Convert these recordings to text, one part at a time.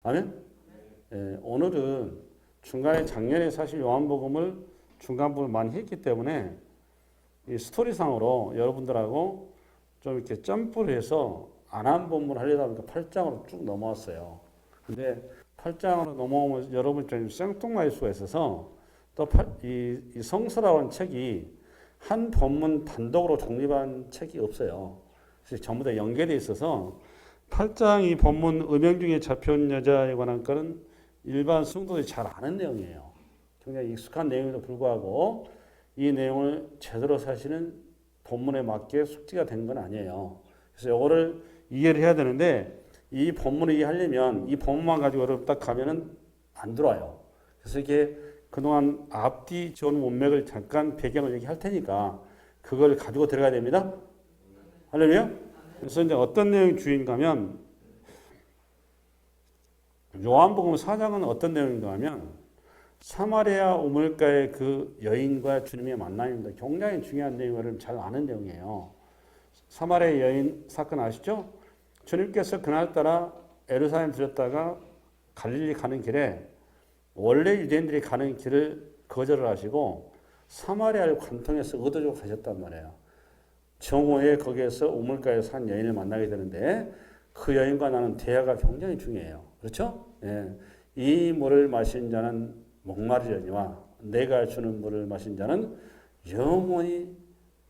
아멘? 예, 오늘은 중간에 작년에 사실 요한복음을 중간 부분 많이 했기 때문에 이 스토리상으로 여러분들하고 좀 이렇게 점프를 해서 안 한 본문을 하려다 보니까 8장으로 쭉 넘어왔어요. 근데 8장으로 넘어오면 여러분 좀 생뚱맞을 수가 있어서 또 이 성서라는 책이 한 본문 단독으로 독립한 책이 없어요. 그래서 전부 다 연계되어 있어서 8장 이 본문 음행 중에 잡혀온 여자에 관한 거는 일반 성도들이 잘 아는 내용이에요. 굉장히 익숙한 내용에도 불구하고 이 내용을 제대로 사실은 본문에 맞게 숙지가 된 건 아니에요. 그래서 이거를 이해를 해야 되는데 이 본문을 이해하려면 이 본문만 가지고 여러분 딱 가면은 안 들어와요. 그래서 이게 그동안 앞뒤 좋은 문맥을 잠깐 배경을 얘기할 테니까 그걸 가지고 들어가야 됩니다. 할렐루야? 그래서 이제 어떤 내용이 주인가 하면 요한복음 4장은 어떤 내용인가 하면 사마리아 우물가의 그 여인과 주님의 만남입니다. 굉장히 중요한 내용을 잘 아는 내용이에요. 사마리아 여인 사건 아시죠? 주님께서 그날따라 예루살렘 들었다가 갈릴리 가는 길에 원래 유대인들이 가는 길을 거절을 하시고 사마리아를 관통해서 의도적으로 가셨단 말이에요. 정오에 거기에서 우물가에서 한 여인을 만나게 되는데 그 여인과 나는 대화가 굉장히 중요해요. 그렇죠? 예. 이 물을 마신 자는 목마르려니와 내가 주는 물을 마신 자는 영원히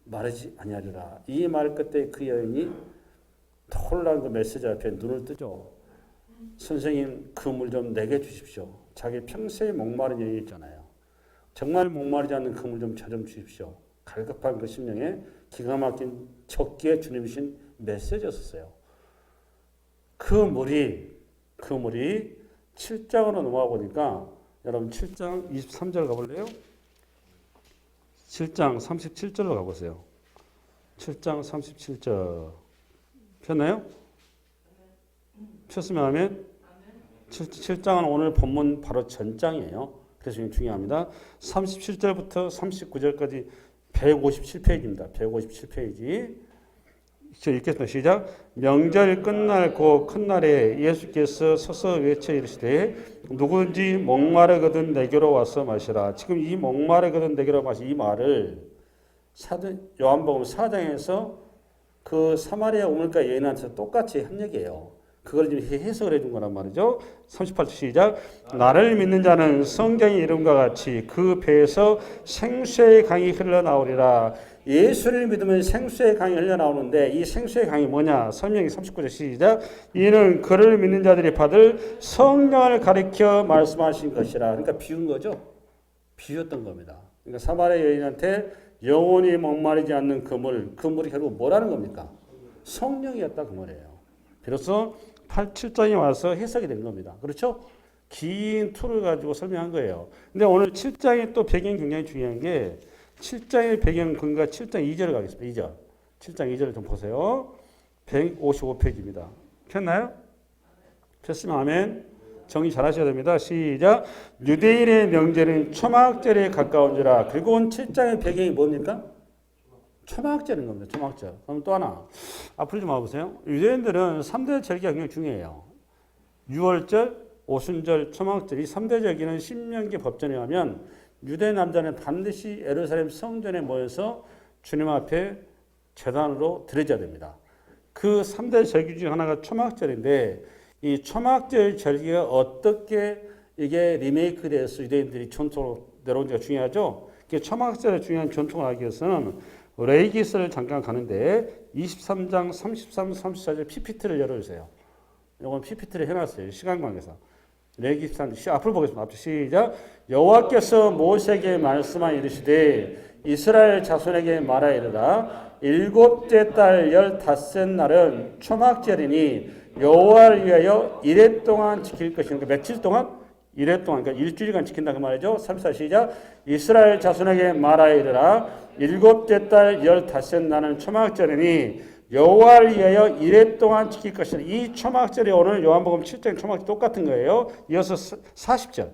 마르지 아니하리라. 이 말 끝에 그 여인이 놀라운 그 메시지 앞에 눈을 뜨죠. 선생님 그 물 좀 내게 주십시오. 자기 평소에 목마른 여인이 있잖아요. 정말 목마르지 않는 그 물 좀 저 좀 주십시오. 갈급한 그 심령에 기가 막힌 적기에 주님이신 메시지였었어요. 그 물이 7장으로 넘어가 보니까 여러분 7장 23절 가볼래요? 7장 37절로 가보세요. 7장 37절 폈나요? 폈으면 하면 7장은 오늘 본문 바로 전장이에요. 그래서 중요합니다. 37절부터 39절까지 157페이지입니다. 157페이지. 저 읽겠습니다. 시작. 명절 끝날 그 큰 날에 예수께서 서서 외쳐 이르시되 누구든지 목마르거든 내게로 와서 마시라. 지금 이 목마르거든 내게로 마시 이 말을 요한복음 4장에서 그 사마리아 우물가 여인한테 똑같이 한 얘기예요. 그걸 지금 해석을 해준 거란 말이죠. 38절 시작. 나를 믿는 자는 성경의 이름과 같이 그 배에서 생수의 강이 흘러나오리라. 예수를 믿으면 생수의 강이 흘러나오는데 이 생수의 강이 뭐냐? 설명이 39절 시작. 이는 그를 믿는 자들이 받을 성령을 가리켜 말씀하신 것이라. 그러니까 비운 거죠. 비웠던 겁니다. 그러니까 사마리아 여인한테 영원히 목마르지 않는 그 물이 결국 뭐라는 겁니까? 성령이었다 그 말이에요. 비로소 7장에 와서 해석이 된 겁니다. 그렇죠? 긴 툴을 가지고 설명한 거예요. 근데 오늘 7장의 또 배경이 굉장히 중요한 게 7장의 배경 근거가 7장 2절을 가겠습니다. 2절. 7장 2절을 좀 보세요. 155페이지입니다. 폈나요? 폈으면 아멘. 정리 잘 하셔야 됩니다. 시작. 유대인의 명절은 초막절에 가까운지라. 그리고 7장의 배경이 뭡니까? 초막절인 겁니다. 초막절. 그럼 또 하나. 앞으로 좀 와보세요. 유대인들은 3대 절기가 굉장히 중요해요. 유월절, 오순절, 초막절. 이 3대 절기는 신명기 법전에 하면 유대 남자는 반드시 예루살렘 성전에 모여서 주님 앞에 제단으로 드려져야 됩니다. 그 3대 절기 중 하나가 초막절인데 이 초막절 절기가 어떻게 이게 리메이크 돼서 유대인들이 전통으로 내려온지가 중요하죠. 초막절의 중요한 전통을 알기 위해서는 레이기스를 잠깐 가는데 23장 33, 34절 PPT를 열어주세요. 이건 PPT를 해놨어요. 시간 관계상. 레이기스한 앞으로 보겠습니다. 앞으로 시작. 여호와께서 모세에게 말씀하 이르시되 이스라엘 자손에게 말하 이르라. 일곱째 달 15째 날은 초막절이니 여호와를 위하여 이래 동안 지킬 것이니까 며칠 동안? 이래 동안, 그러니까 일주일간 지킨다 그 말이죠. 34 시작. 이스라엘 자손에게 말하 이르라. 일곱째 달 15째 날은 초막절이니 여호와를 위하여 이래 동안 지킬 것이라. 이 초막절이 오늘 요한복음 7장 초막절 똑같은 거예요. 이어서 40절.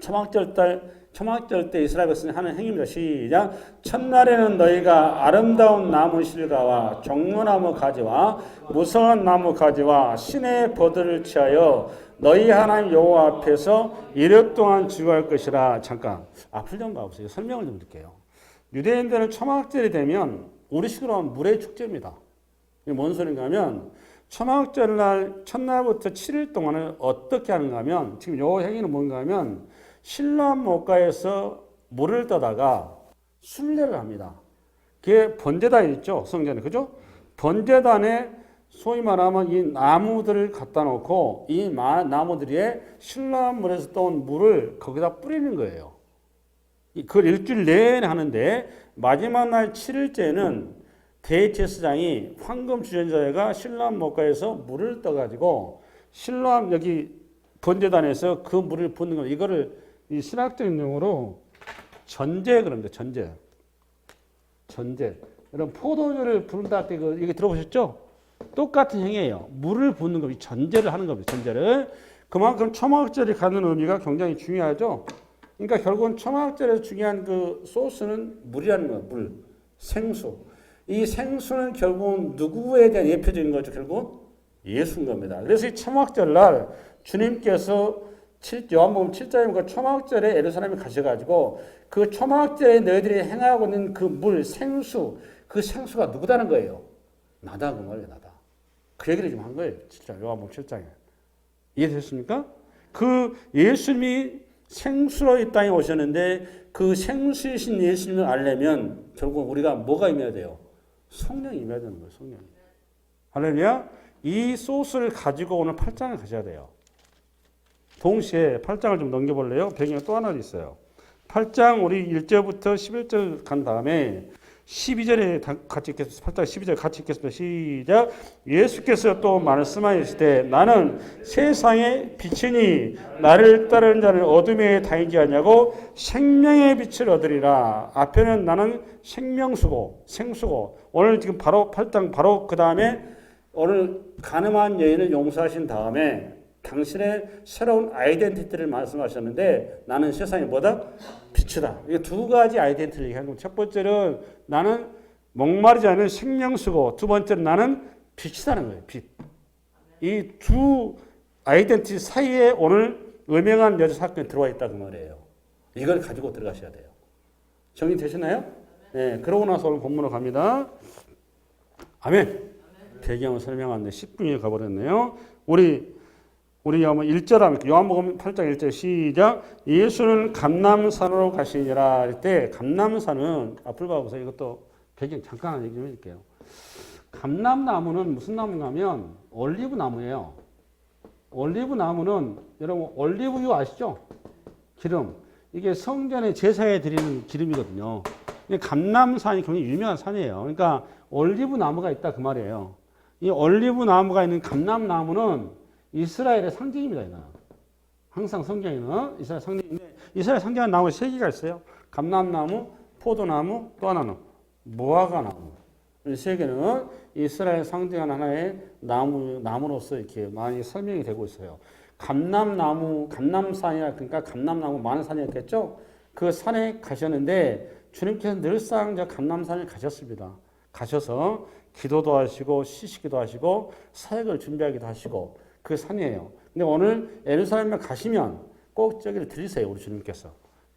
초막절 때 이스라엘 백성이 하는 행위입니다. 시작. 첫날에는 너희가 아름다운 나무 실과와 종려나무 가지와 무성한 나무 가지와 신의 버들을 취하여 너희 하나님 여호와 앞에서 이틀 동안 주할 것이라. 잠깐 앞을 좀 봐보세요. 설명을 좀 드릴게요. 유대인들은 초막절이 되면 우리식으로 하면 물의 축제입니다. 이게 뭔 소린가 하면 초막절날 첫날부터 7일 동안을 어떻게 하는가 하면 지금 요 행위는 뭔가 하면 실로암 목가에서 물을 떠다가 순례를 합니다. 그게 번제단 있죠. 성전에. 그죠? 번제단에 소위 말하면 이 나무들을 갖다 놓고 이 나무들에 실로암 물에서 떠온 물을 거기다 뿌리는 거예요. 그걸 일주일 내내 하는데 마지막 날 7일째는 대제사장이 황금 주전자가 실로암 목가에서 물을 떠가지고 실로암 여기 번제단에서 그 물을 붓는 거. 이거를 이 신학적인 용어로 전제 그럽니다. 전제. 여러분 포도주를 부른다 때 이거 들어보셨죠? 똑같은 행위예요. 물을 붓는 겁니다. 전제를 하는 겁니다. 전제를. 그만큼 초막절이 갖는 의미가 굉장히 중요하죠. 그러니까 결국은 초막절에서 중요한 그 소스는 물이라는 거예요. 물, 생수. 이 생수는 결국은 누구에 대한 예표적인 거죠. 결국은 예수인 겁니다. 그래서 이 초막절 날 주님께서 요한복음 7장에 그 초막절에 예루살렘에 가셔가지고 그 초막절에 너희들이 행하고 있는 그 물, 생수, 그 생수가 누구다는 거예요? 나다 그 말이에요. 나다. 그 얘기를 좀 한 거예요. 진짜 요한복음 7장에. 이해되셨습니까? 그 예수님이 생수로 이 땅에 오셨는데 그 생수이신 예수님을 알려면 결국 우리가 뭐가 임해야 돼요? 성령이 임해야 되는 거예요. 성령이. 할렐루야. 이 소스를 가지고 오늘 8장에 가셔야 돼요. 동시에 8장을 좀 넘겨볼래요? 배경에 또 하나 있어요. 8장 우리 1절부터 11절 간 다음에 12절에 같이 읽겠습니다. 8장 12절 같이 읽겠습니다. 시작. 예수께서 또 말씀하실 때 나는 세상의 빛이니 나를 따르는 자는 어둠에 다니지 않냐고 생명의 빛을 얻으리라. 앞에는 나는 생명수고 생수고 오늘 지금 바로 8장 바로 그 다음에 오늘 가늠한 여인을 용서하신 다음에 당신의 새로운 아이덴티티를 말씀하셨는데 나는 세상의 뭐다? 빛이다. 이게 두 가지 아이덴티티를 얘기하는 겁니다. 첫 번째는 나는 목마르지 않은 생명수고 두 번째는 나는 빛이라는 거예요. 빛. 이 두 아이덴티티 사이에 오늘 음행한 여자 사건이 들어와 있다 그 말이에요. 이걸 가지고 들어가셔야 돼요. 정리되셨나요? 네. 그러고 나서 오늘 본문으로 갑니다. 아멘. 배경을 설명하는데 10분이 가버렸네요. 우리 한번 1절 하면 요한복음 8장 1절 시작. 예수는 감람산으로 가시니라 할 때 감람산은 앞을 봐보세요. 이것도 배경 잠깐 얘기 좀 해줄게요. 감람나무는 무슨 나무인가 하면 올리브 나무예요. 올리브 나무는 여러분 올리브유 아시죠? 기름. 이게 성전에 제사에 드리는 기름이거든요. 감람산이 굉장히 유명한 산이에요. 그러니까 올리브 나무가 있다 그 말이에요. 이 올리브 나무가 있는 감람나무는 이스라엘의 상징입니다. 이거. 항상 성경에는 이스라엘 상징인데 이스라엘 상징하는 나무 세 개가 있어요. 감람나무, 포도나무, 또 하나는 무화과나무. 이 세 개는 이스라엘 상징하는 하나의 나무로서 이렇게 많이 설명이 되고 있어요. 감람나무, 감람산이라 그러니까 감람나무 많은 산이었겠죠. 그 산에 가셨는데 주님께서 늘상 저 감람산에 가셨습니다. 가셔서 기도도 하시고 시시기도 하시고 사역을 준비하기도 하시고 그 산이에요. 근데 오늘 예루살렘에 가시면 꼭 저기를 들리세요. 우리 주님께서.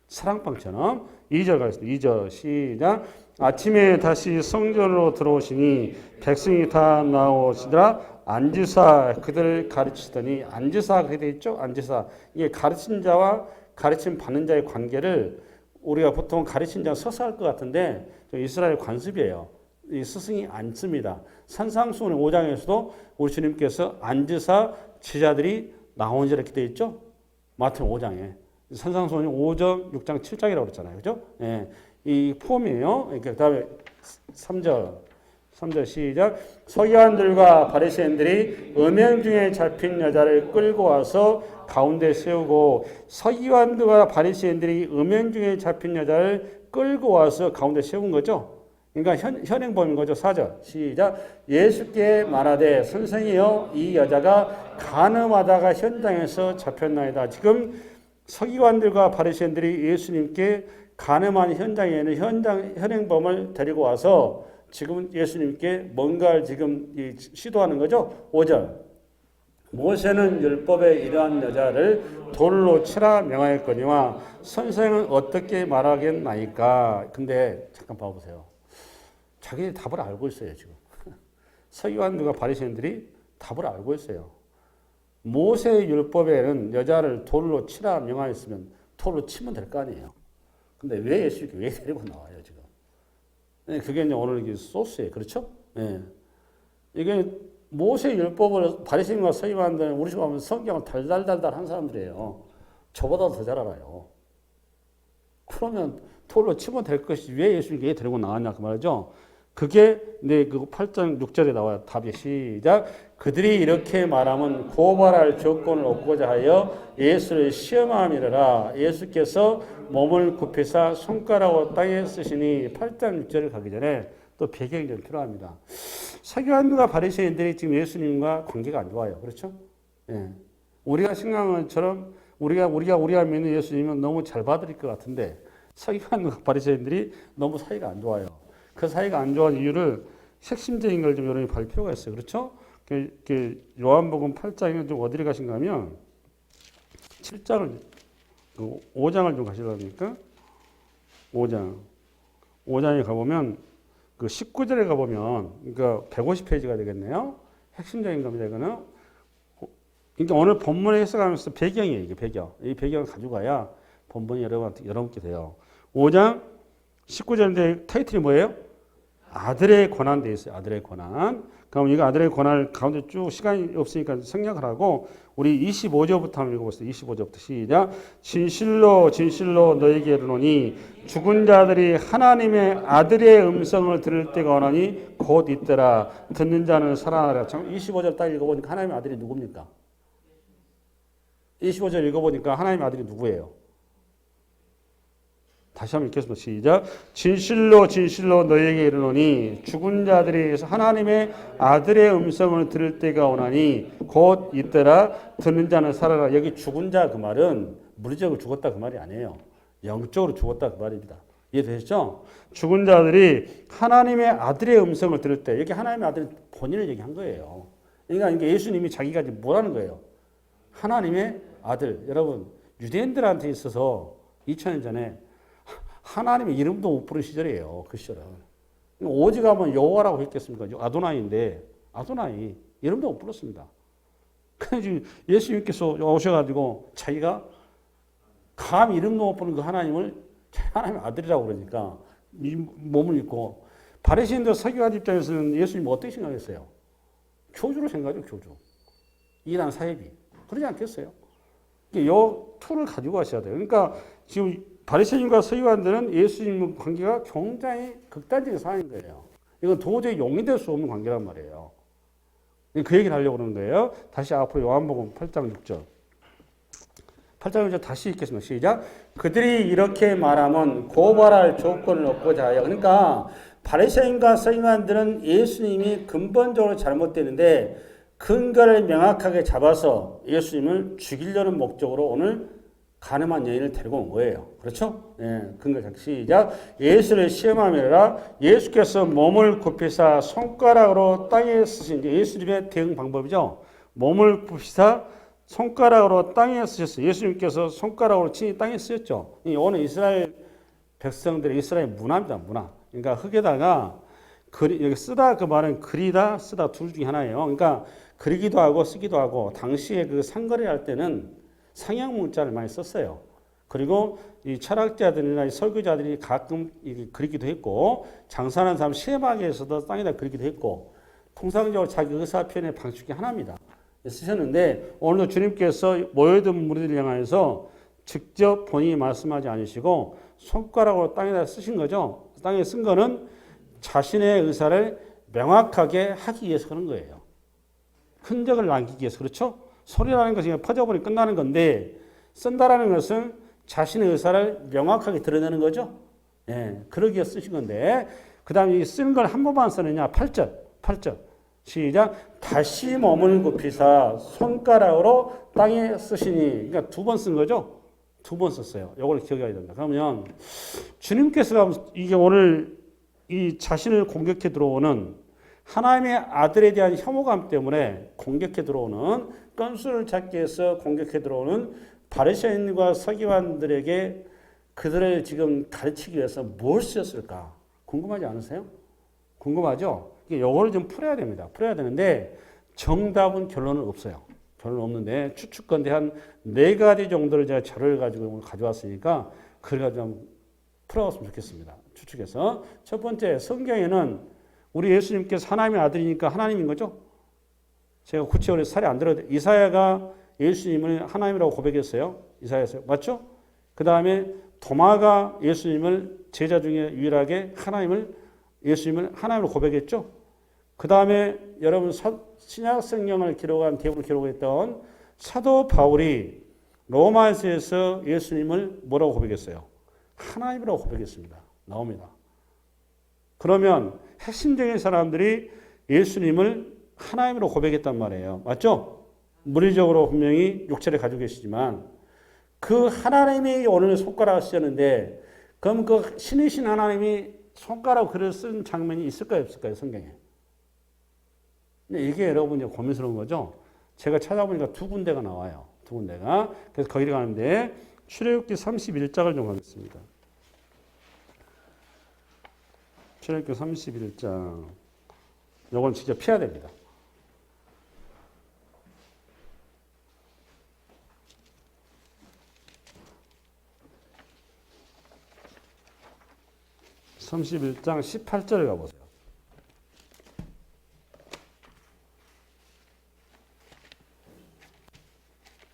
사랑방처럼 2절 가겠습니다. 2절 시작. 아침에 다시 성전으로 들어오시니 백성이 다 나오시더라. 앉으사 그들을 가르치시더니 앉으사 그렇게 되어 있죠. 앉으사. 이게 가르친 자와 가르침 받는 자의 관계를 우리가 보통 가르친 자가 서서 할 것 같은데 이스라엘 관습이에요. 이 스승이 앉습니다. 산상수훈 5장에서도 우리 주님께서 앉으사 제자들이 나오니라 이렇게 되어 있죠. 마태복음 5장에. 산상수훈이 5장, 6장, 7장이라고 그랬잖아요. 그죠? 예. 이 폼이에요. 그 다음에 3절 시작. 서기관들과 바리새인들이 음행 중에 잡힌 여자를 끌고 와서 가운데 세우고 서기관들과 바리새인들이 음행 중에 잡힌 여자를 끌고 와서 가운데 세운 거죠. 그러니까 현행범인 거죠. 4절 시작. 예수께 말하되 선생이여 이 여자가 간음하다가 현장에서 잡혔나이다. 지금 서기관들과 바리새인들이 예수님께 가늠한 현장에는 현행범을 데리고 와서 지금 예수님께 뭔가를 지금 시도하는 거죠. 5절. 모세는 율법에 이러한 여자를 돌로 치라 명하였거니와 선생은 어떻게 말하겠나이까. 근데 잠깐 봐보세요. 자기들이 답을 알고 있어요. 지금 서기관들과 바리새인들이 답을 알고 있어요. 모세의 율법에는 여자를 돌로 치라 명하였으면 돌로 치면 될 거 아니에요. 근데 왜 예수님께 왜 데리고 나와요 지금? 그게 이제 오늘 이게 소스예요. 그렇죠? 네. 이게 모세 율법을 바리새인과 서기관들은 우리 집 가면 성경을 달달달달 한 사람들이에요. 저보다 더 잘 알아요. 그러면 돌로 치면 될 것이 왜 예수님께 데리고 나왔냐 그 말이죠. 그게 그 8장 6절에 나와요. 답이 시작. 그들이 이렇게 말하면 고발할 조건을 얻고자 하여 예수를 시험함이라. 예수께서 몸을 굽히사 손가락으로 땅에 쓰시니 8장 6절을 가기 전에 또 배경이 좀 필요합니다. 서기관들과 바리새인들이 지금 예수님과 관계가 안 좋아요. 그렇죠? 예. 우리가 생각한 것처럼 우리가 믿는 예수님은 너무 잘 받을 것 같은데 서기관과 바리새인들이 너무 사이가 안 좋아요. 그 사이가 안 좋아하는 이유를 핵심적인 걸 좀 여러분이 볼 필요가 있어요. 그렇죠? 요한복음 8장에 좀 어디를 가신가 하면 7장을 5장을 좀 가시려니까 5장에 가보면 그 19절에 가보면 그러니까 150페이지가 되겠네요. 핵심적인 겁니다. 이거는 그러니까 오늘 본문에 해석하면서 배경이에요. 이게 배경. 이 배경을 가지고 가야 본문이 여러분께 돼요. 5장 19절인데 타이틀이 뭐예요? 아들의 권한 돼 있어요. 아들의 권한. 그럼 이거 아들의 권한을 가운데 쭉 시간이 없으니까 생략을 하고 우리 25절부터 한번 읽어보세요. 25절부터 시작. 진실로 진실로 너에게 이르노니 죽은 자들이 하나님의 아들의 음성을 들을 때가 오나니 곧 있더라. 듣는 자는 살아나라. 25절 딱 읽어보니까 하나님의 아들이 누굽니까? 25절 읽어보니까 하나님의 아들이 누구예요? 다시 한번 읽겠습니다. 시작. 진실로 진실로 너희에게 이르노니 죽은 자들이 하나님의 아들의 음성을 들을 때가 오나니 곧 있더라. 듣는 자는 살아라. 여기 죽은 자 그 말은 물리적으로 죽었다 그 말이 아니에요. 영적으로 죽었다 그 말입니다. 이해되셨죠? 죽은 자들이 하나님의 아들의 음성을 들을 때 여기 하나님의 아들이 본인을 얘기한 거예요. 그러니까 이게 예수님이 자기가 뭐라는 거예요? 하나님의 아들. 여러분 유대인들한테 있어서 2000년 전에 하나님의 이름도 못 부른 시절이에요. 그 시절은. 오직 하면 여호와라고 했겠습니까? 아도나이인데 아도나이 이름도 못 불렀습니다. 그래서 예수님께서 오셔가지고 자기가 감히 이름도 못 부른 그 하나님을 하나님의 아들이라고 그러니까 몸을 입고 바리새인들 서기관 입장에서는 예수님 어떻게 생각했어요? 교주로 생각하죠. 교주. 이란 사회비. 그러지 않겠어요? 이 툴을 가지고 가셔야 돼요. 그러니까 지금 바리새인과 서기관들은 예수님과 관계가 굉장히 극단적인 상황인 거예요. 이건 도저히 용인될 수 없는 관계란 말이에요. 그 얘기를 하려고 그러는 거예요. 다시 앞으로 요한복음 8장 6절. 8장 6절 다시 읽겠습니다. 시작. 그들이 이렇게 말하면 고발할 조건을 얻고자 하여. 그러니까 바리새인과 서기관들은 예수님이 근본적으로 잘못되는데 근거를 명확하게 잡아서 예수님을 죽이려는 목적으로 오늘 가늠한 여인을 데리고 온 거예요. 그렇죠? 예, 근거 시작. 예수를 시험하며라. 예수께서 몸을 굽히사 손가락으로 땅에 쓰신 예수님의 대응 방법이죠. 몸을 굽히사 손가락으로 땅에 쓰셨어요. 예수님께서 손가락으로 친히 땅에 쓰셨죠. 오늘 이스라엘 백성들의 이스라엘 문화입니다. 문화. 그러니까 흙에다가 여기 쓰다 그 말은 그리다 쓰다 둘 중에 하나예요. 그러니까 그리기도 하고 쓰기도 하고 당시에 그 상거래할 때는 상형 문자를 많이 썼어요. 그리고 이 철학자들이나 이 설교자들이 가끔 그리기도 했고 장사하는 사람 시험하기에서도 땅에다 그리기도 했고 통상적으로 자기 의사 표현의 방식 중에 하나입니다. 쓰셨는데 오늘도 주님께서 모여든 무리들을 향해서 직접 본인이 말씀하지 않으시고 손가락으로 땅에다 쓰신 거죠. 땅에 쓴 거는 자신의 의사를 명확하게 하기 위해서 그런 거예요. 흔적을 남기기 위해서. 그렇죠? 소리라는 것이 퍼져버리면 끝나는 건데 쓴다라는 것은 자신의 의사를 명확하게 드러내는 거죠. 예, 그러기 위해 쓰신 건데 그 다음에 쓰는 걸 한 번만 쓰느냐. 8절 시작. 다시 몸을 굽히사 손가락으로 땅에 쓰시니. 그러니까 두 번 쓴 거죠. 두 번 썼어요. 이걸 기억해야 됩니다. 그러면 주님께서 이게 오늘 이 자신을 공격해 들어오는 하나님의 아들에 대한 혐오감 때문에 공격해 들어오는 건수를 찾기 위해서 공격해 들어오는 바리새인과 서기관들에게 그들을 지금 가르치기 위해서 뭘 쓰였을까? 궁금하지 않으세요? 궁금하죠? 이거를 좀 풀어야 됩니다. 풀어야 되는데 정답은 결론은 없어요. 결론은 없는데 추측건데 한 4가지 정도를 제가 자료를 가지고 가져왔으니까 그걸 가지고 좀 풀어봤으면 좋겠습니다. 추측해서. 첫 번째, 성경에는 우리 예수님께서 하나님의 아들이니까 하나님인 거죠? 제가 구체적으로 살이 안 들어도 이사야가 예수님을 하나님이라고 고백했어요. 이사야에서. 맞죠? 그 다음에 도마가 예수님을 제자 중에 유일하게 예수님을 하나님으로 고백했죠. 그 다음에 여러분 신약 성경을 기록한 대부분 기록했던 사도 바울이 로마서에서 예수님을 뭐라고 고백했어요? 하나님이라고 고백했습니다. 나옵니다. 그러면 핵심적인 사람들이 예수님을 하나님으로 고백했단 말이에요. 맞죠? 물리적으로 분명히 육체를 가지고 계시지만 그 하나님이 오늘 손가락을 쓰셨는데 그럼 그 신이신 하나님이 손가락 글을 쓴 장면이 있을까요? 없을까요? 성경에. 근데 이게 여러분이 고민스러운 거죠. 제가 찾아보니까 2군데가 나와요. 2군데가. 그래서 거기를 가는데 출애굽기 31장을 좀 하겠습니다. 출애굽기 31장. 이건 진짜 피해야 됩니다. (31장) 18절에 가보세요.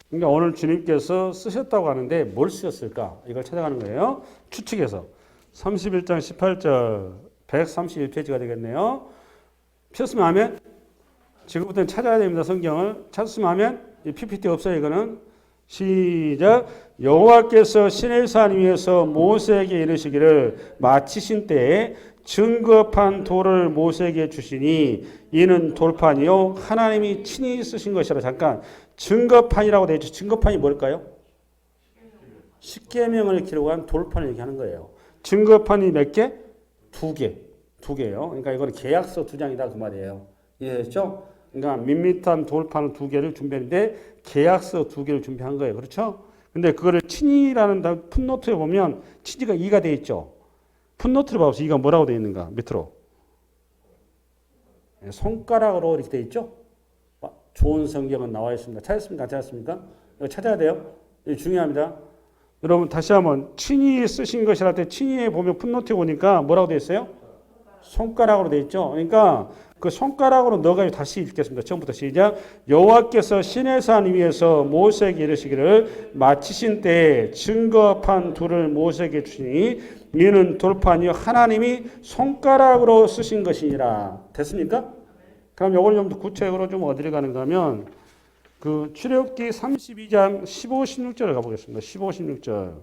그러니까 오늘 주님께서 쓰셨다고 하는데 뭘 쓰셨을까? 이걸 찾아가는 거예요. 추측해서 31장 18절 131페이지가 되겠네요. 폈으면 하면 지금부터는 찾아야 됩니다. 성경을 찾았으면 하면 이 PPT 없어요. 이거는 시작. 여호와께서 시내산 위에서 모세에게 이르시기를 마치신 때에 증거판 돌을 모세에게 주시니 이는 돌판이요 하나님이 친히 쓰신 것이라. 잠깐 증거판이라고 되어 있죠. 증거판이 뭘까요? 십계명을 기록한 돌판을 얘기하는 거예요. 증거판이 몇 개? 2개. 2개예요. 그러니까 이거는 계약서 2장이다 그 말이에요. 이해했죠? 그러니까 밋밋한 돌판을 2개를 준비했는데 계약서 2개를 준비한 거예요. 그렇죠? 근데 그거를 친이라는 풋노트에 보면 친이가 2가 되어 있죠. 풋노트를 봐서 2가 뭐라고 되어 있는가? 밑으로. 손가락으로 이렇게 되어 있죠? 좋은 성경은 나와 있습니다. 찾았습니까? 안 찾았습니까? 이거 찾아야 돼요. 이거 중요합니다. 여러분 다시 한번 친이 쓰신 것이라 때 친이에 보면 풋노트에 보니까 뭐라고 되어 있어요? 손가락으로 되어 있죠. 그러니까 그 손가락으로 넣어가지고 다시 읽겠습니다. 처음부터 시작. 여호와께서 시내산 위에서 모세에게 이르시기를 마치신 때에 증거판 둘을 모세에게 주시니 이는 돌판이요 하나님이 손가락으로 쓰신 것이니라. 됐습니까? 그럼 이걸 좀 더 구체적으로 좀 어디를 가는가 하면 그 출애굽기 32장 15, 16절을 가보겠습니다. 15, 16절.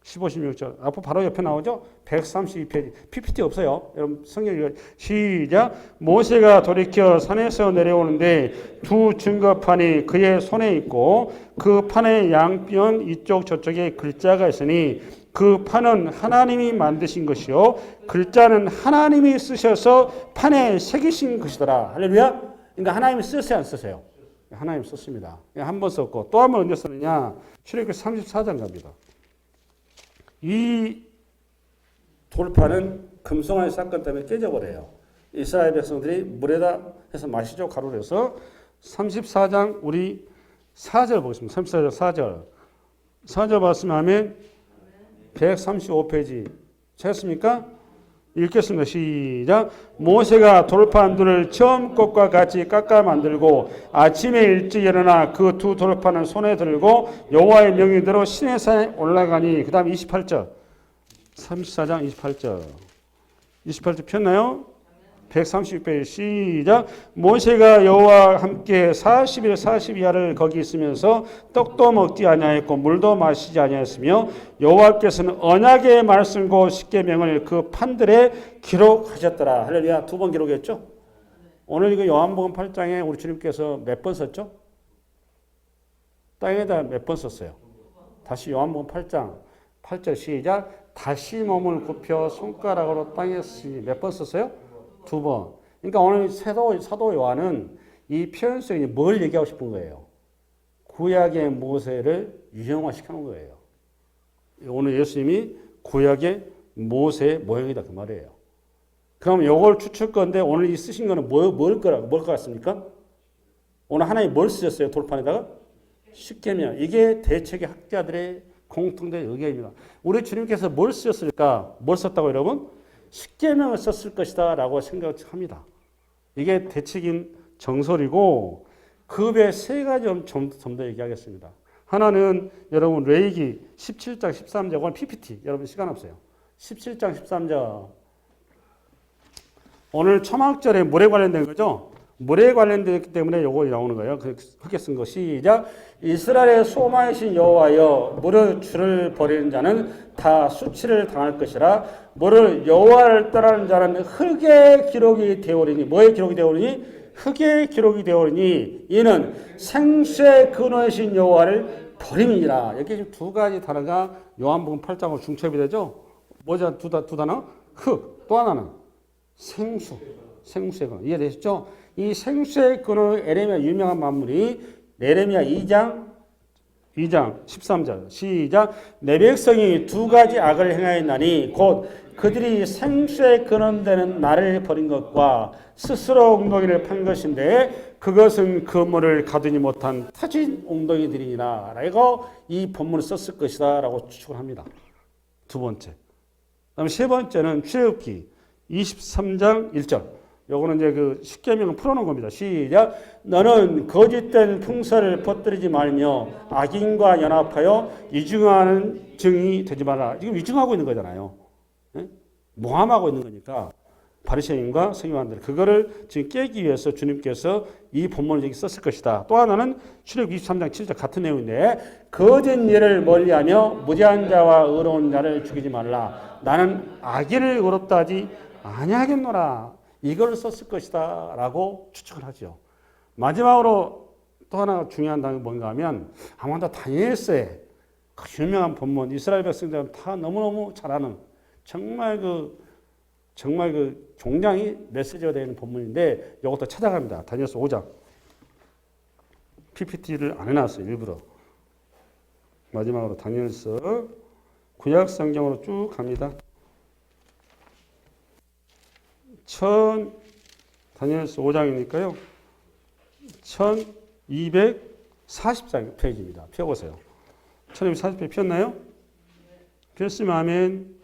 15, 16절. 앞으로 바로 옆에 나오죠? 132페이지. PPT 없어요. 여러분 성경 시작. 모세가 돌이켜 산에서 내려오는데 2 증거판이 그의 손에 있고 그 판의 양편 이쪽 저쪽에 글자가 있으니 그 판은 하나님이 만드신 것이요 글자는 하나님이 쓰셔서 판에 새기신 것이더라. 할렐루야. 그러니까 하나님이 쓰세요 안 쓰세요? 하나님 썼습니다. 한 번 썼고 또 한 번 언제 썼느냐? 출애굽기 34장 갑니다. 이 돌판은 금송아지 사건 때문에 깨져버려요. 이스라엘 백성들이 물에다 해서 마시죠. 가루를 해서 34장 우리 4절 보겠습니다. 34장 4절. 4절 봤으면 아멘. 135페이지 찾았습니까? 읽겠습니다. 시작. 모세가 돌판들을 처음 것과 같이 깎아 만들고 아침에 일찍 일어나 그 2 돌판을 손에 들고 여호와의 명령대로 시내산에 올라가니. 그 다음 28절 34장 28절 28절 폈나요? 136페이지 시작. 모세가 여호와와 함께 40일 42야를 거기 있으면서 떡도 먹지 아니하였고 물도 마시지 아니하였으며 여호와께서는 언약의 말씀과 십계명을 그 판들에 기록하셨더라. 할렐루야. 2번 기록했죠? 오늘 이거 요한복음 8장에 우리 주님께서 몇 번 썼죠? 땅에다 몇 번 썼어요? 다시 요한복음 8장 8절 시작. 다시 몸을 굽혀 손가락으로 땅에 쓰니 몇 번 썼어요? 2번. 그러니까 오늘 사도 요한은 이 표현 속에 뭘 얘기하고 싶은 거예요? 구약의 모세를 유형화시켜놓은 거예요. 오늘 예수님이 구약의 모세의 모형이다 그 말이에요. 그럼 이걸 추출 건데 오늘 이 쓰신 거는 뭘 것 같습니까? 오늘 하나님 뭘 쓰셨어요? 돌판에다가? 십계명. 이게 대책의 학자들의 공통된 의견입니다. 우리 주님께서 뭘 쓰셨을까? 뭘 썼다고 여러분? 십계명을 썼을 것이다 라고 생각합니다. 이게 대책인 정설이고 그 외에 세 가지 좀 더 얘기하겠습니다. 하나는 여러분 레위기 17장 13절 오늘 PPT 여러분 시간 없어요. 17장 13절 오늘 초막절에 물에 관련된 거죠. 물에 관련되기 때문에 요거 나오는 거예요. 크게 쓴 거 시작. 이스라엘의 소망이신 여호와여 물을 주를 버리는 자는 다 수치를 당할 것이라. 물을 여호와를 떠나는 자는 흙의 기록이 되오리니. 뭐의 기록이 되오리니? 흙의 기록이 되오리니 이는 생수의 근원이신 여호와를 버림이니라. 여기 지금 두 가지 단어가 요한복음 8장으로 중첩이 되죠. 뭐죠? 두 단어? 흙. 또 하나는 생수. 생수의 근원. 이해되셨죠? 이 생수의 근원 에레미야 유명한 만물이 에레미야 2장 13절 시작. 내 백성이 두 가지 악을 행하였나니 곧 그들이 생수의 근원되는 나를 버린 것과 스스로 엉덩이를 판 것인데 그것은 그물을 가두지 못한 터진 엉덩이들이니라 라고 이 본문을 썼을 것이다 라고 추측을 합니다. 두 번째. 그다음에 세 번째는 출애굽기 23장 1절. 요거는 이제 그 십계명을 풀어놓은 겁니다. 시작. 너는 거짓된 풍설을 퍼뜨리지 말며 악인과 연합하여 위증하는 증이 되지 마라. 지금 위증하고 있는 거잖아요. 네? 모함하고 있는 거니까 바리새인과 서기관들 그거를 지금 깨기 위해서 주님께서 이 본문을 여기 썼을 것이다. 또 하나는 출애굽기 23장 7절 같은 내용인데 거짓 일을 멀리하며 무죄한 자와 의로운 자를 죽이지 말라. 나는 악인을 의롭다 하지 아니하겠노라. 이걸 썼을 것이다 라고 추측을 하죠. 마지막으로 또 하나 중요한 단어가 뭔가 하면 아마도 다니엘서의 그 유명한 본문 이스라엘 백성들은 다 너무너무 잘 아는 정말 그 종량이 메시지가 되는 본문인데 이것도 찾아갑니다. 다니엘서 5장. PPT를 안 해놨어요. 일부러. 마지막으로 다니엘서 구약 성경으로 쭉 갑니다. 다니엘서 5장이니까요. 1244페이지입니다. 펴보세요. 1240페이지 폈나요? 폈으면 아멘.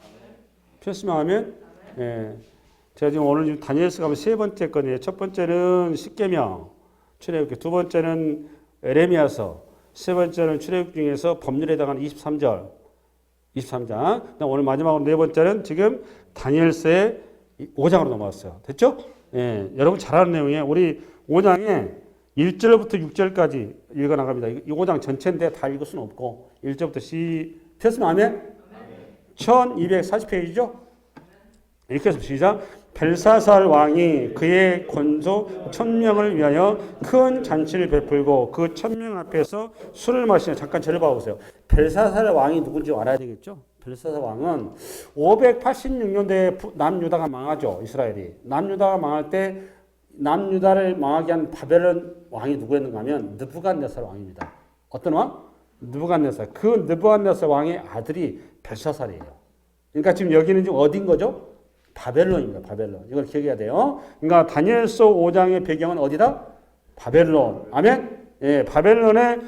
폈으면 아멘. 예. 제가 지금 오늘 다니엘서 가면 세 번째 건이에요. 첫 번째는 십계명, 출애굽기. 두 번째는 에레미야서. 세 번째는 출애굽 중에서 법률에 해당하는 23장. 오늘 마지막으로 네 번째는 지금 다니엘서의 5장으로 넘어왔어요. 됐죠? 예, 여러분 잘 아는 내용이에요. 우리 5장에 1절부터 6절까지 읽어나갑니다. 이 5장 전체인데 다 읽을 수는 없고 1절부터 폈으면 아멘? 1240페이지죠? 이렇게 해서 시작. 벨사살 왕이 그의 권소 1000명을 위하여 큰 잔치를 베풀고 그 1000명 앞에서 술을 마시냐. 잠깐 저를 봐보세요. 벨사살 왕이 누군지 알아야 되겠죠? 벨사살 왕은 586년대에 남유다가 망하죠. 이스라엘이. 남유다가 망할 때 남유다를 망하게 한 바벨론 왕이 누구였는가 하면 느부갓네살 왕입니다. 어떤 왕? 느부갓네살. 그 느부갓네살 왕의 아들이 벨사살이에요. 그러니까 지금 여기는 지금 어딘 거죠? 바벨론입니다. 바벨론. 이걸 기억해야 돼요. 그러니까 다니엘서 5장의 배경은 어디다? 바벨론. 아멘? 예, 바벨론의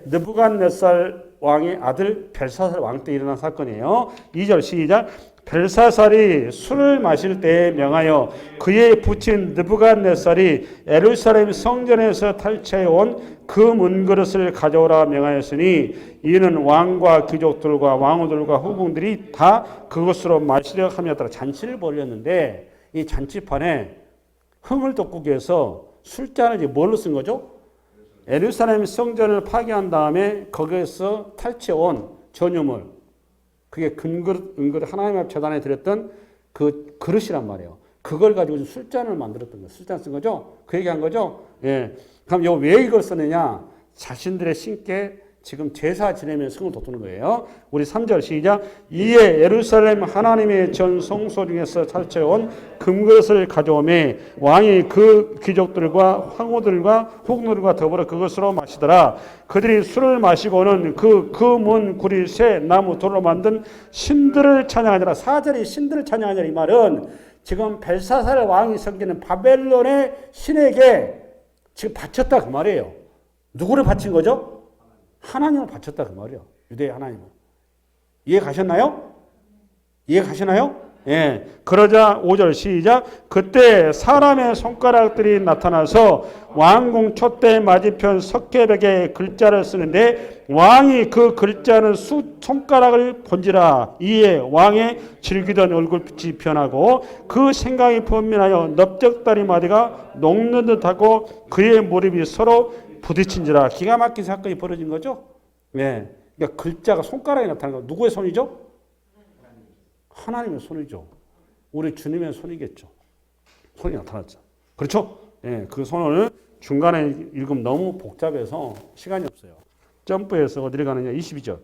느부갓네살 왕의 아들 벨사살 왕 때 일어난 사건이에요. 2절 시작. 벨사살이 술을 마실 때에 명하여 그의 부친 느부갓네살이 예루살렘 성전에서 탈취해 온 그 문그릇을 가져오라 명하였으니 이는 왕과 귀족들과 왕후들과 후궁들이 다 그것으로 마시려 함이었더라. 잔치를 벌였는데 이 잔치판에 흥을 돋구기 위해서 술잔을 뭘로 쓴 거죠? 예루살렘 성전을 파괴한 다음에 거기에서 탈취해온 전유물, 그게 은그릇 하나님 앞 제단에 드렸던 그 그릇이란 말이에요. 그걸 가지고 술잔을 만들었던 거예요. 술잔 쓴 거죠? 그 얘기한 거죠? 예. 그럼 왜 이걸 썼느냐? 자신들의 신께 지금 제사 지내면 성을 돋구는 거예요. 우리 3절 시작. 이에 예루살렘 하나님의 전 성소 중에서 찾아온 금그릇을 가져오매 왕이 그 귀족들과 황후들과 후궁들과 더불어 그것으로 마시더라. 그들이 술을 마시고는 그 문 구리 새 나무 돌로 만든 신들을 찬양하더라. 4절이 신들을 찬양하더라. 이 말은 지금 벨사살 왕이 섬기는 바벨론의 신에게 지금 바쳤다 그 말이에요. 누구를 바친 거죠? 하나님을 바쳤다 그 말이에요. 유대의 하나님을. 이해 가셨나요? 이해 가시나요? 예. 그러자 5절 시작. 그때 사람의 손가락들이 나타나서 왕궁 촛대 맞은편 석회벽에 글자를 쓰는데 왕이 그 글자는 손가락을 본지라. 이에 왕의 즐기던 얼굴빛이 변하고 그 생각이 번민하여 넓적다리 마디가 녹는 듯하고 그의 무릎이 서로 부딪힌지라. 기가 막힌 사건이 벌어진 거죠. 네. 그러니까 글자가 손가락에 나타나는 거. 누구의 손이죠? 하나님의 손이죠. 우리 주님의 손이겠죠. 손이 나타났죠. 그렇죠? 네. 그 손을 중간에 읽으면 너무 복잡해서 시간이 없어요. 점프해서 어디를 가느냐? 22절.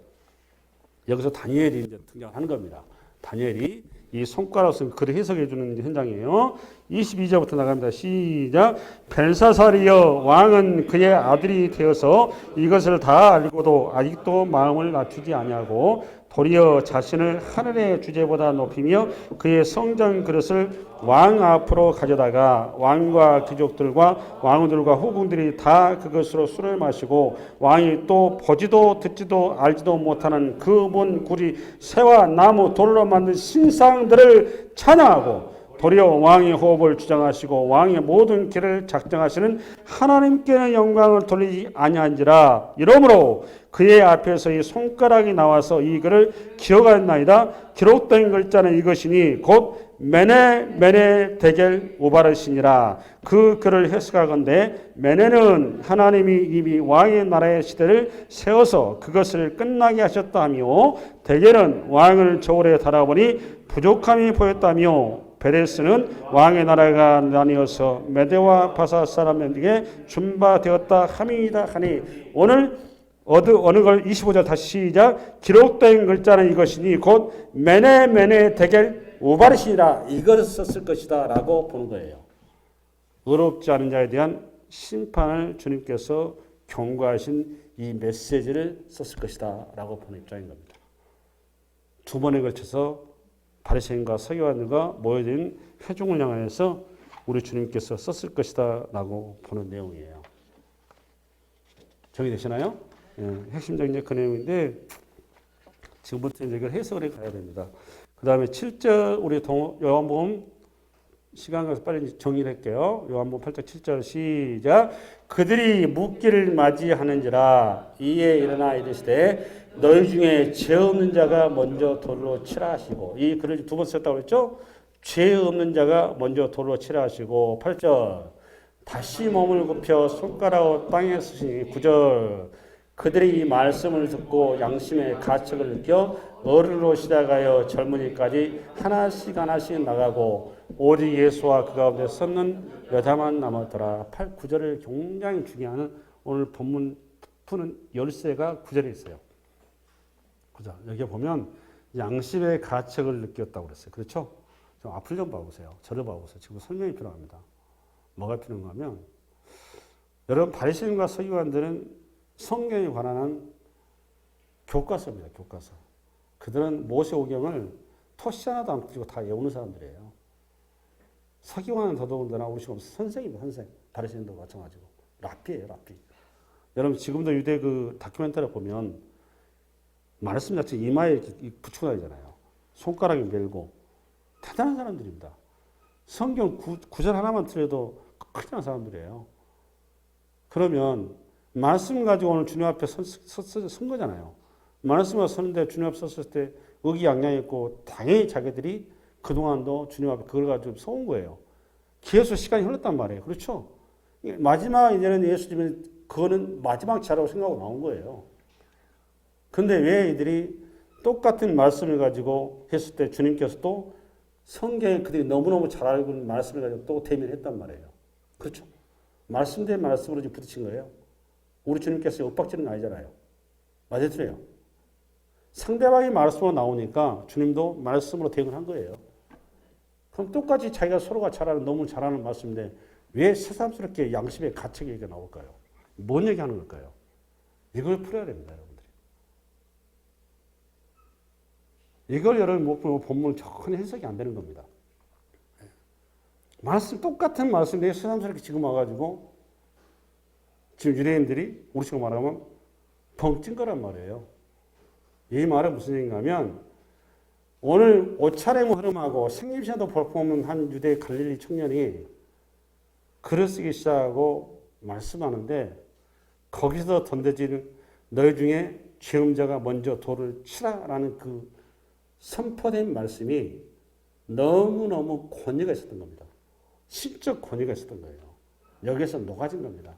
여기서 다니엘이 이제 등장하는 겁니다. 다니엘이 이 손가락을 글을 해석해 주는 현장이에요. 22절부터 나갑니다. 시작. 벨사살이여 왕은 그의 아들이 되어서 이것을 다 알고도 아직도 마음을 낮추지 아니하고 도리어 자신을 하늘의 주제보다 높이며 그의 성전 그릇을 왕 앞으로 가져다가 왕과 귀족들과 왕들과 후궁들이 다 그것으로 술을 마시고 왕이 또 보지도 듣지도 알지도 못하는 그 문 구리 새와 나무 돌로 만든 신상들을 찬양하고 도리어 왕의 호흡을 주장하시고 왕의 모든 길을 작정하시는 하나님께는 영광을 돌리지 아니한지라. 이러므로 그의 앞에서 이 손가락이 나와서 이 글을 기억하였나이다. 기록된 글자는 이것이니 곧 메네 데겔 우바르시니라. 그 글을 해석하건대 메네는 하나님이 이미 왕의 나라의 시대를 세워서 그것을 끝나게 하셨다 하며 데겔은 왕을 저울에 달아보니 부족함이 보였다며 베레스는 왕의 나라가 나뉘어서 메대와 바사 사람에게 준바되었다 함이다 하니 오늘 어느 걸 25절 다시 시작. 기록된 글자는 이것이니 곧 메네 데겔 우바르시니라. 이것을 썼을 것이다 라고 보는 거예요. 의롭지 않은 자에 대한 심판을 주님께서 경고하신 이 메시지를 썼을 것이다 라고 보는 입장인 겁니다. 두 번에 걸쳐서 바리새인과 서기관들과 모여든 회중을 향하여서 우리 주님께서 썼을 것이다 라고 보는 내용이에요. 정리되시나요? 예, 핵심적인 그 내용인데 지금부터 이제 이걸 해석을 해 가야 됩니다. 그 다음에 7절 우리 요한복음 시간 가서 빨리 정리를 할게요. 요한복음 8장 7절 시작. 그들이 묻기를 맞이하는지라. 이에 일어나 이르시되 너희 중에 죄 없는 자가 먼저 돌로 치라 하시고. 이 글을 두 번 썼다고 그랬죠. 죄 없는 자가 먼저 돌로 치라 하시고. 8절 다시 몸을 굽혀 손가락으로 땅에 쓰시니. 9절 그들이 이 말씀을 듣고 양심의 가책을 느껴 어른으로 시작하여 젊은이까지 하나씩 나가고 오직 예수와 그 가운데 섰는 여자만 남았더라. 8, 9절을 굉장히 중요한 오늘 본문 푸는 열쇠가 9절에 있어요. 9절. 여기 보면 양심의 가책을 느꼈다고 그랬어요. 그렇죠? 좀 앞을 좀 봐보세요. 저를 봐보세요. 지금 설명이 필요합니다. 뭐가 필요한가 하면 여러분 바리새인과 서기관들은 성경에 관한 교과서입니다. 교과서. 그들은 모세오경을 토시 하나도 안 풀리고 다 외우는 사람들이에요. 서기관은 더더군다나 우리 지금 선생입니다. 선생. 바리새인도 마찬가지고. 랍비예요. 랍비. 여러분 지금도 유대 그 다큐멘터리 보면 말씀 자체 이마에 붙이고 다니잖아요. 손가락에 밀고. 대단한 사람들입니다. 성경 구절 하나만 틀려도 큰일 난 사람들이에요. 그러면 말씀 가지고 오늘 주님 앞에 선 거잖아요. 말씀을 서는데 주님 앞에 섰을 때 의기양양했고 당연히 자기들이 그동안도 주님 앞에 그걸 가지고 서온 거예요. 계속 시간이 흘렀단 말이에요. 그렇죠? 마지막 이제는 예수님은 그거는 마지막 자라고 생각하고 나온 거예요. 근데 왜 이들이 똑같은 말씀을 가지고 했을 때 주님께서 또 성경에 그들이 너무너무 잘 알고 있는 말씀을 가지고 또 대면했단 말이에요. 그렇죠? 말씀 대 말씀으로 지금 부딪힌 거예요. 우리 주님께서 엇박지는 아니잖아요. 맞아요, 틀려요? 상대방이 말씀으로 나오니까 주님도 말씀으로 대응을 한 거예요. 그럼 똑같이 자기가 서로가 잘하는, 너무 잘하는 말씀인데 왜 새삼스럽게 양심의 가책 얘기가 나올까요? 뭔 얘기하는 걸까요? 이걸 풀어야 됩니다, 여러분들이. 이걸 여러분 못 보면 본문 전혀 해석이 안 되는 겁니다. 말씀, 똑같은 말씀인데 새삼스럽게 지금 와가지고 지금 유대인들이 우리식으로 말하면 벙찐 거란 말이에요. 이 말은 무슨 얘기인가 하면 오늘 옷차림 흐름하고 생김새도 볼품없는 한 유대 갈릴리 청년이 글을 쓰기 시작하고 말씀하는데 거기서 던져진 너희 중에 죄음자가 먼저 돌을 치라라는 그 선포된 말씀이 너무너무 권위가 있었던 겁니다. 신적 권위가 있었던 거예요. 여기에서 녹아진 겁니다.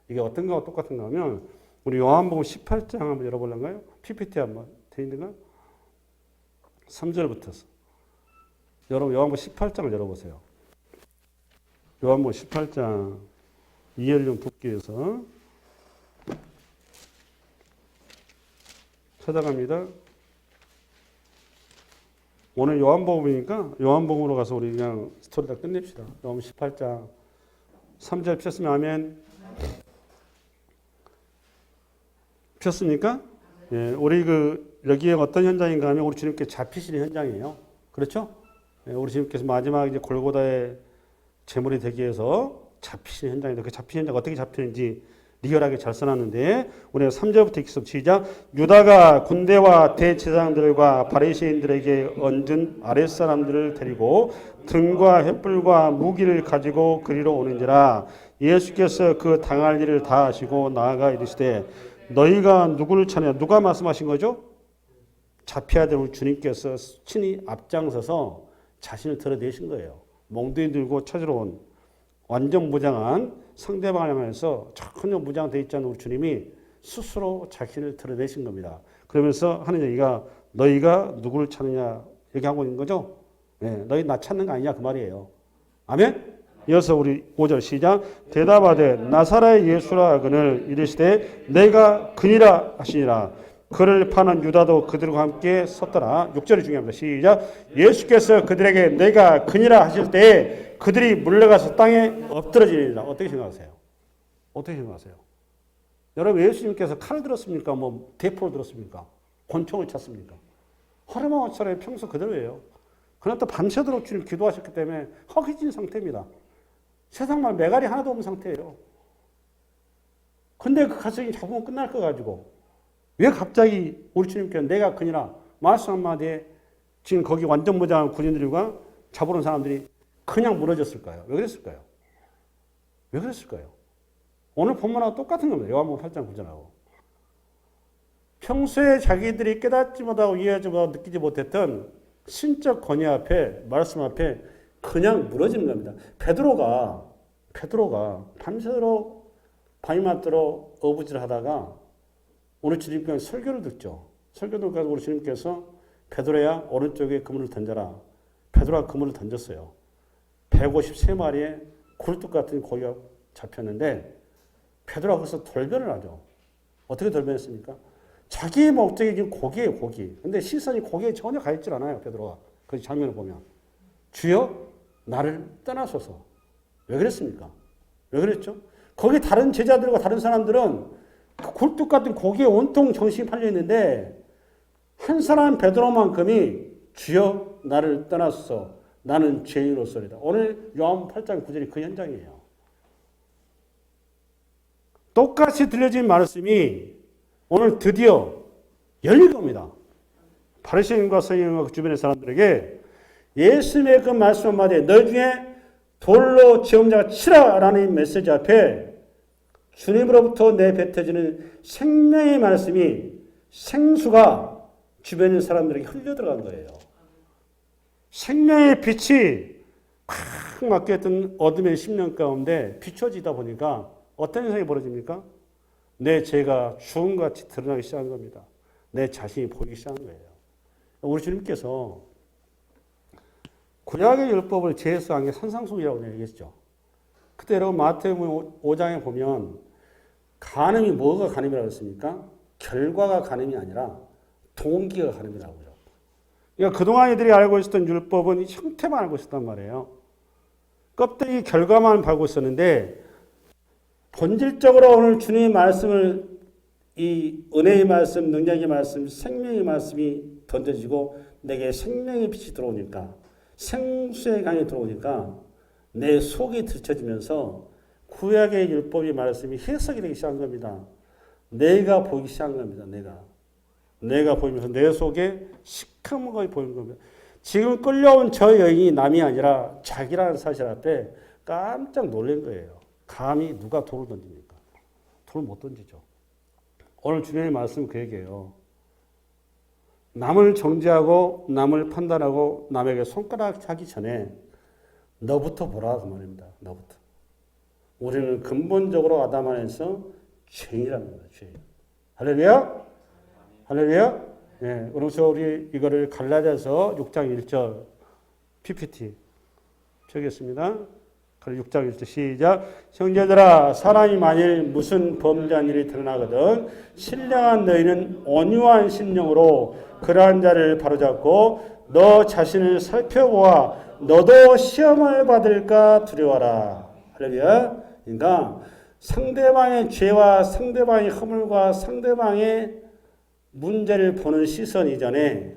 이게 어떤 거와 똑같은가 하면 우리 요한복음 18장 한번 열어볼란가요? PPT 한번 돼 있는가? 3절부터 여러분 요한복음 18장을 열어보세요. 요한복음 18장 이해를 돕기 위해서 찾아갑니다. 오늘 요한복음이니까 요한복음으로 가서 우리 그냥 스토리 다 끝냅시다. 요한복음 18장 3절 폈으면 아멘. 폈습니까? 예, 우리 여기에 어떤 현장인가 하면 우리 주님께 잡히시는 현장이에요. 그렇죠? 예, 우리 주님께서 마지막 이제 골고다의 제물이 되기 위해서 잡히시는 현장인데 그 잡히는 현장 어떻게 잡히는지 리얼하게 잘 써놨는데 우리가 3절부터 읽습니다. 시작. 유다가 군대와 대제사장들과 바리새인들에게 얹은 아랫사람들을 데리고 등과 횃불과 무기를 가지고 그리로 오는지라 예수께서 그 당할 일을 다 하시고 나아가 이르시되 너희가 누구를 찾느냐. 누가 말씀하신 거죠? 잡혀야 될 우리 주님께서 친히 앞장서서 자신을 드러내신 거예요. 몽둥이 들고 찾으러 온 완전 무장한 상대방을 향해서 전혀 무장되어 있지 않은 우리 주님이 스스로 자신을 드러내신 겁니다. 그러면서 하는 얘기가 너희가 누구를 찾느냐 얘기하고 있는 거죠. 네, 너희 나 찾는 거 아니냐 그 말이에요. 아멘? 이어서 우리 5절 시작. 대답하되 나사렛 예수라 하거늘 이르시되 내가 그니라 하시니라. 그를 파는 유다도 그들과 함께 섰더라. 6절이 중요합니다. 시작. 예수께서 그들에게 내가 그니라 하실 때 그들이 물러가서 땅에 엎드러지리라. 어떻게 생각하세요? 어떻게 생각하세요? 여러분 예수님께서 칼을 들었습니까? 뭐 대포를 들었습니까? 권총을 찼습니까? 허름한 평소 그대로예요. 그러나 또 밤새도록 주님 기도하셨기 때문에 허기진 상태입니다. 세상만 메갈이 하나도 없는 상태예요. 근데 그 가정이 잡으면 끝날 거 가지고 왜 갑자기 우리 주님께서 내가 그니라 말씀 한마디에 지금 거기 완전 무장한 군인들과 잡으러 온 사람들이 그냥 무너졌을까요? 왜 그랬을까요? 왜 그랬을까요? 오늘 본문하고 똑같은 겁니다. 요한복음 8장 9절하고. 평소에 자기들이 깨닫지 못하고 이해하지 못하고 느끼지 못했던 신적 권위 앞에 말씀 앞에 그냥 무너지는 겁니다. 베드로가 밤새도록 밤이 맞도록 어부질을 하다가 오늘 주님께서 설교를 듣죠. 설교 듣고 우리 주님께서 베드로야 오른쪽에 그물을 던져라. 베드로가 그물을 던졌어요. 153마리의 굴뚝 같은 고기가 잡혔는데 베드로가 거기서 돌변을 하죠. 어떻게 돌변했습니까? 자기의 목적이 지금 고기예요, 고기. 근데 시선이 고기에 전혀 가 있질 않아요, 베드로가. 그 장면을 보면. 주여 나를 떠나소서. 왜 그랬습니까? 왜 그랬죠? 거기 다른 제자들과 다른 사람들은 그 굴뚝 같은 고기에 온통 정신이 팔려 있는데 한 사람 베드로만큼이 주여 나를 떠나소서 나는 죄인으로서리다. 오늘 요한 8장 9절이 그 현장이에요. 똑같이 들려진 말씀이 오늘 드디어 열릴 겁니다. 바리새인과 서기관과 그 주변의 사람들에게 예수님의 그 말씀 한마디에 너 중에 돌로 죄음자가 치라라는 메시지 앞에 주님으로부터 내뱉어지는 생명의 말씀이 생수가 주변의 사람들에게 흘려 들어간 거예요. 생명의 빛이 팍 막혀있던 어둠의 10년 가운데 비춰지다 보니까 어떤 현상이 벌어집니까? 내 죄가 주음같이 드러나기 시작한 겁니다. 내 자신이 보이기 시작한 거예요. 우리 주님께서 구약의 율법을 제해서한 게 산상수훈이라고 얘기했죠. 그때 여러분 마태복음 5장에 보면 간음이 뭐가 간음이라고 했습니까? 결과가 가늠이 아니라 동기가 가늠이라고요. 그러니까 그동안 이들이 알고 있었던 율법은 형태만 알고 있었단 말이에요. 껍데기 결과만 알고 있었는데 본질적으로 오늘 주님의 말씀을 이 은혜의 말씀, 능력의 말씀, 생명의 말씀이 던져지고 내게 생명의 빛이 들어오니까 생수의 강이 들어오니까 내 속이 들춰지면서 구약의 율법의 말씀이 해석이 되기 시작한 겁니다. 내가 보이기 시작한 겁니다. 내가 보이면서 내 속에 시커먼 것이 보이는 겁니다. 지금 끌려온 저 여인이 남이 아니라 자기라는 사실 앞에 깜짝 놀란 거예요. 감히 누가 돌을 던집니까? 돌을 못 던지죠. 오늘 주님의 말씀은 그 얘기예요. 남을 정죄하고 남을 판단하고 남에게 손가락 하기 전에 너부터 보라 그 말입니다. 너부터. 우리는 근본적으로 아담 안에서 죄인이라는 겁니다. 죄인. 할렐루야? 할렐루야? 네, 그래서 우리 이거를 갈라디아서 6장 1절 PPT 펴겠습니다. 6장 1절 시작. 형제들아 사람이 만일 무슨 범죄한 일이 드러나거든 신령한 너희는 온유한 심령으로 그러한 자를 바로잡고 너 자신을 살펴보아 너도 시험을 받을까 두려워라. 할렐루야. 그러니까 상대방의 죄와 상대방의 허물과 상대방의 문제를 보는 시선 이전에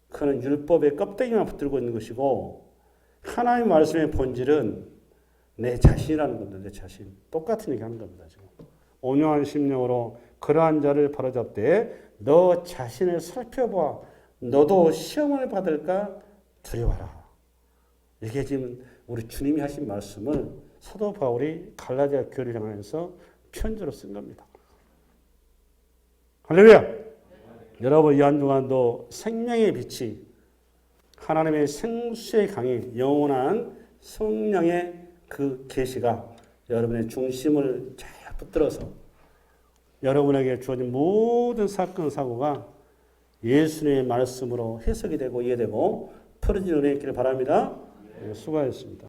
그는 율법의 껍데기만 붙들고 있는 것이고 하나님의 말씀의 본질은 내 자신이라는 겁니다. 내 자신. 똑같은 얘기 하는 겁니다. 지금. 온유한 심령으로 그러한 자를 바로잡되 너 자신을 살펴봐. 너도 시험을 받을까 두려워라. 이게 지금 우리 주님이 하신 말씀을 사도 바울이 갈라디아 교회를 향해서 편지로 쓴 겁니다. 할렐루야. 여러분 이 한 주간도 생명의 빛이 하나님의 생수의 강이 영원한 성령의 그 계시가 여러분의 중심을 잘 붙들어서 여러분에게 주어진 모든 사건 사고가 예수님의 말씀으로 해석이 되고 이해되고 풀어지는 은혜 있기를 바랍니다. 네, 수고하셨습니다.